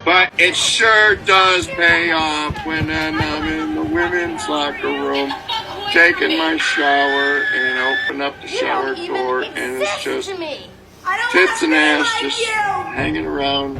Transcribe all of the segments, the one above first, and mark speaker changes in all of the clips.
Speaker 1: But it sure does pay off when I'm in the women's locker room taking my shower and open up the shower door and it's just tits and ass just hanging around.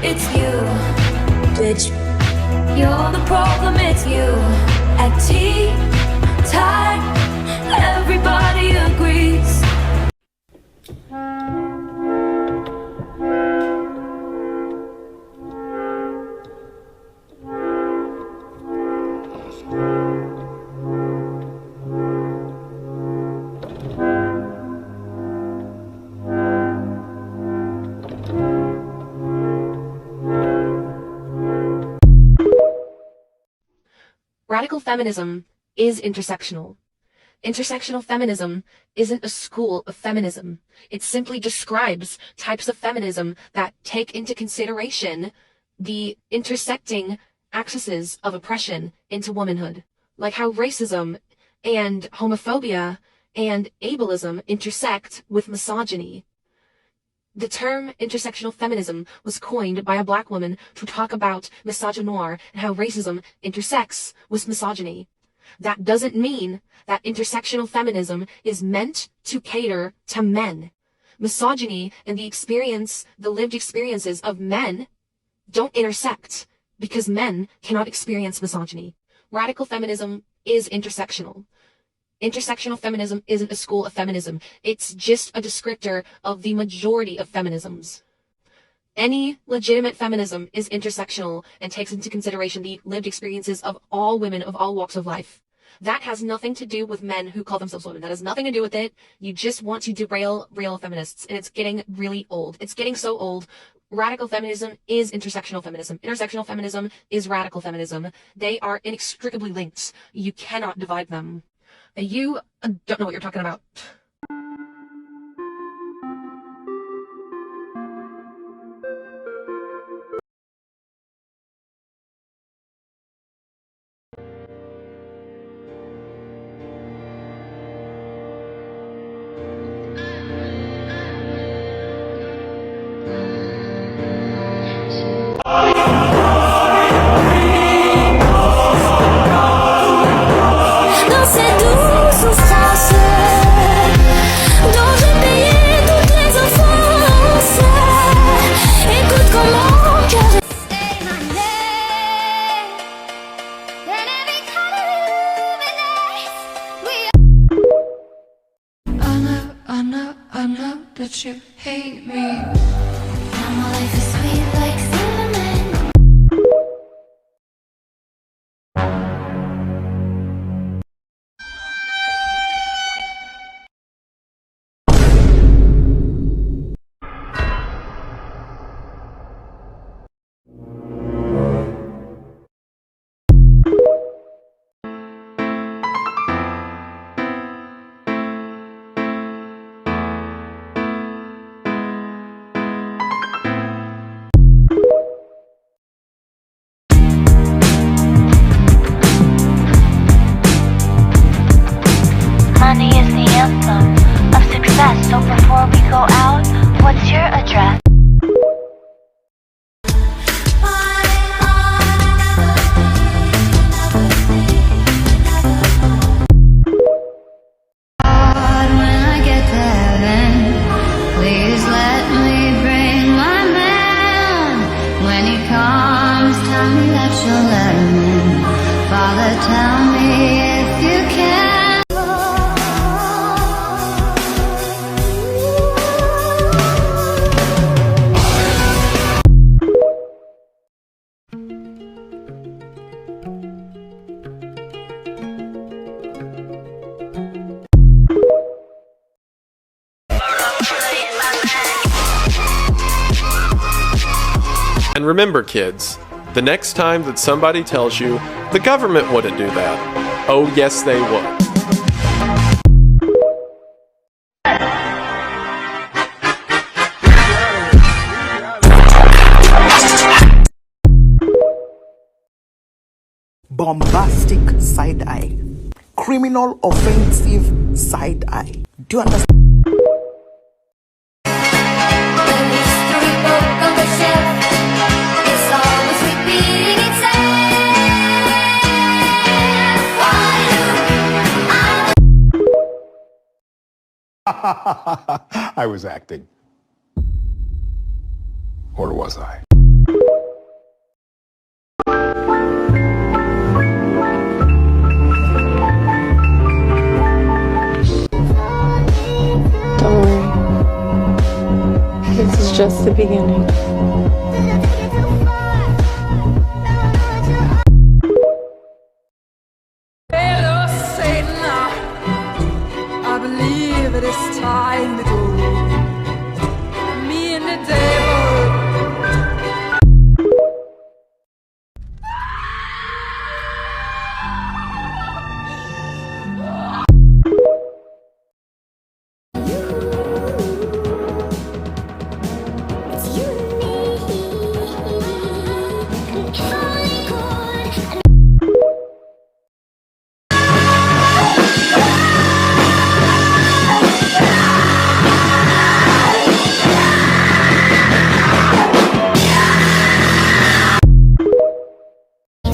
Speaker 2: It's you, bitch. You're the problem, it's you. At tea time, everybody agrees.
Speaker 3: Radical feminism is intersectional. Intersectional feminism isn't a school of feminism. It simply describes types of feminism that take into consideration the intersecting axes of oppression into womanhood, like how racism and homophobia and ableism intersect with misogyny. The term intersectional feminism was coined by a black woman to talk about misogynoir and how racism intersects with misogyny. That doesn't mean that intersectional feminism is meant to cater to men. Misogyny and the lived experiences of men don't intersect because men cannot experience misogyny. Radical feminism is intersectional. Intersectional feminism isn't a school of feminism. It's just a descriptor of the majority of feminisms. Any legitimate feminism is intersectional and takes into consideration the lived experiences of all women of all walks of life. That has nothing to do with men who call themselves women. That has nothing to do with it. You just want to derail real feminists, and it's getting really old. It's getting so old. Radical feminism is intersectional feminism. Intersectional feminism is radical feminism. They are inextricably linked. You cannot divide them. You don't know what you're talking about. I know that you hate me. Now my life is sweet like cinnamon.
Speaker 4: Money is the anthem of success. So before we go out, what's your address?
Speaker 5: When I get to heaven, please let me bring my man. When he comes, tell me that you'll let him in. Father, tell me if you can.
Speaker 6: And remember, kids, the next time that somebody tells you the government wouldn't do that, oh yes they would.
Speaker 7: bombastic side eye, criminal offensive side eye. Do you understand?
Speaker 8: I was acting. Or was I?
Speaker 9: Don't worry. This is just the beginning.
Speaker 2: Hello, Satan. I believe it is time to go. Me and the devil.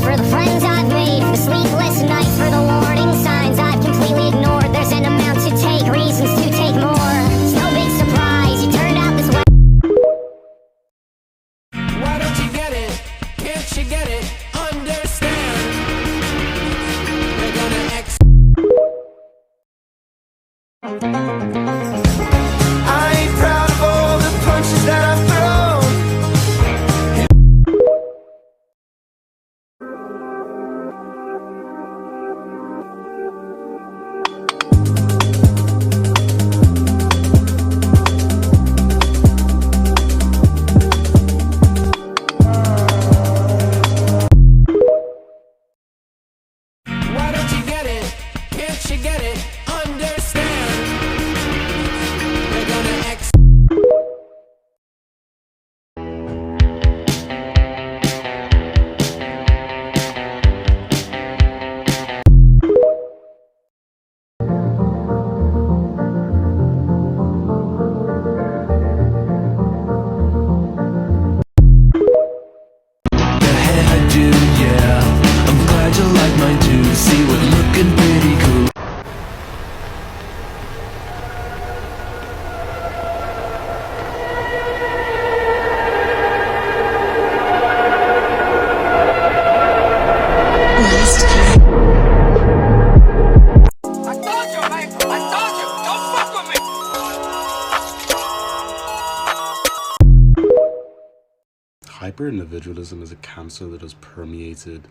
Speaker 5: For the friends I've made, for the sleepless nights, for the warning signs I've completely ignored. There's an amount to take, reasons to take more. It's no big surprise, you turned out this way.
Speaker 2: Why don't you get it? Can't you get it? Understand? They're gonna I ain't proud of all the punches that I've thrown. Why don't you get it? Can't you get it? Understand? They're gonna
Speaker 10: Hyper-individualism is a cancer that has permeated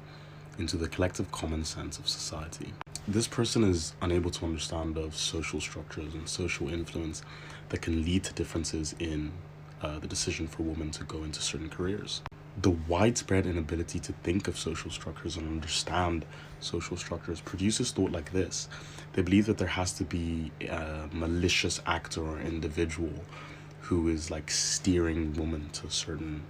Speaker 10: into the collective common sense of society. This person is unable to understand of social structures and social influence that can lead to differences in the decision for women to go into certain careers. The widespread inability to think of social structures and understand social structures produces thought like this. They believe that there has to be a malicious actor or individual who is like steering women to certain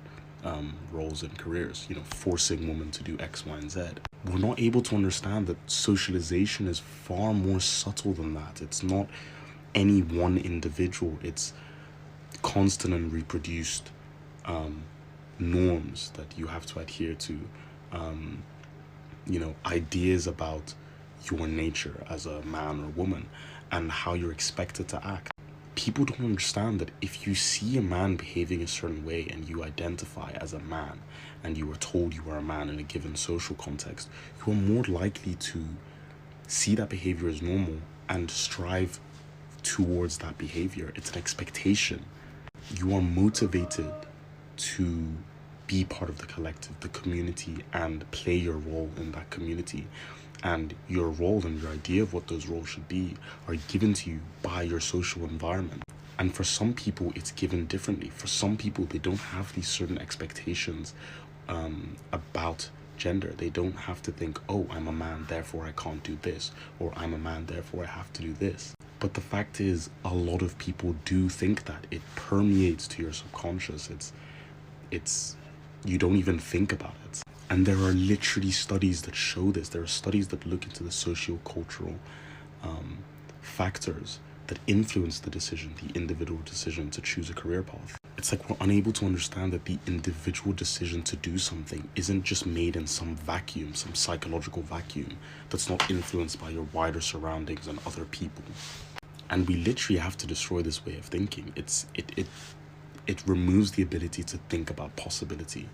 Speaker 10: roles and careers, forcing women to do X, Y, and Z. We're not able to understand that socialization is far more subtle than that. It's not any one individual. It's constant and reproduced norms that you have to adhere to, ideas about your nature as a man or woman and how you're expected to act. People don't understand that if you see a man behaving a certain way and you identify as a man and you are told you are a man in a given social context, you are more likely to see that behavior as normal and strive towards that behavior. It's an expectation. You are motivated to be part of the collective, the community, and play your role in that community. And your role and your idea of what those roles should be are given to you by your social environment. And for some people, it's given differently. For some people, they don't have these certain expectations about gender. They don't have to think, oh, I'm a man, therefore I can't do this, or I'm a man, therefore I have to do this. But the fact is, a lot of people do think that. It permeates to your subconscious. It's you don't even think about it. And there are literally studies that show this. There are studies that look into the socio-cultural factors that influence the decision, the individual decision to choose a career path. It's like we're unable to understand that the individual decision to do something isn't just made in some vacuum, some psychological vacuum that's not influenced by your wider surroundings and other people. And we literally have to destroy this way of thinking. It removes the ability to think about possibility.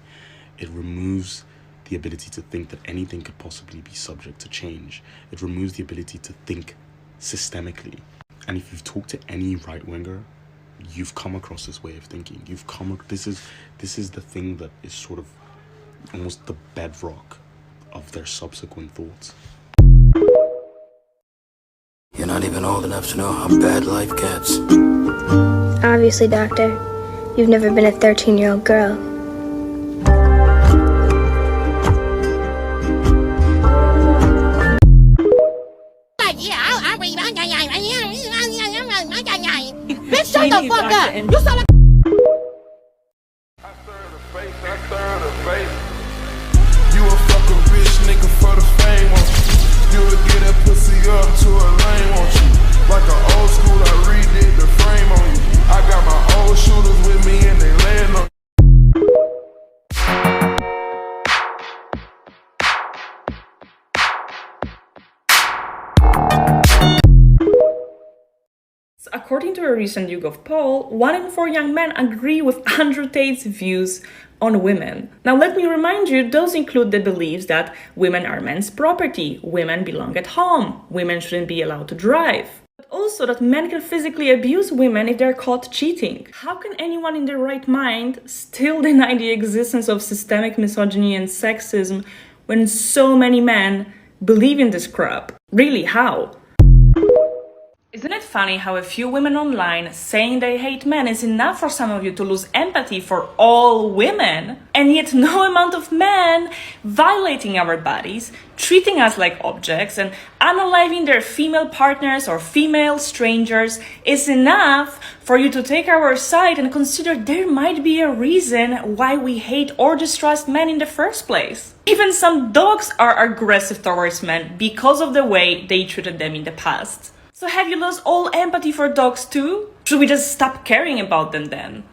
Speaker 10: It removes the ability to think that anything could possibly be subject to change. It removes the ability to think systemically. And if you've talked to any right-winger, you've come across this way of thinking. This is the thing that is sort of almost the bedrock of their subsequent thoughts.
Speaker 11: You're not even old enough to know how bad life gets.
Speaker 12: Obviously, Doctor. You've never been a 13-year-old girl.
Speaker 2: Bitch, shut the fuck up! You sound like
Speaker 13: you a fucking bitch nigga for the fame, won't you? You would get that pussy up to a lane, won't you? Like an old school, I redid the frame on you. I got my old shooters with me and they laying on.
Speaker 14: According to a recent YouGov poll, 1 in 4 young men agree with Andrew Tate's views on women. Now let me remind you, those include the beliefs that women are men's property, women belong at home, women shouldn't be allowed to drive. But also that men can physically abuse women if they're caught cheating. How can anyone in their right mind still deny the existence of systemic misogyny and sexism when so many men believe in this crap? Really, how? Isn't it funny how a few women online saying they hate men is enough for some of you to lose empathy for all women, and yet no amount of men violating our bodies, treating us like objects, and unaliving their female partners or female strangers is enough for you to take our side and consider there might be a reason why we hate or distrust men in the first place. Even some dogs are aggressive towards men because of the way they treated them in the past. So have you lost all empathy for dogs too? Should we just stop caring about them then?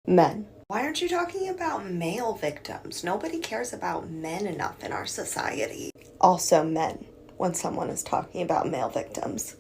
Speaker 15: Men. Why aren't you talking about male victims? Nobody cares about men enough in our society. Also men, when someone is talking about male victims.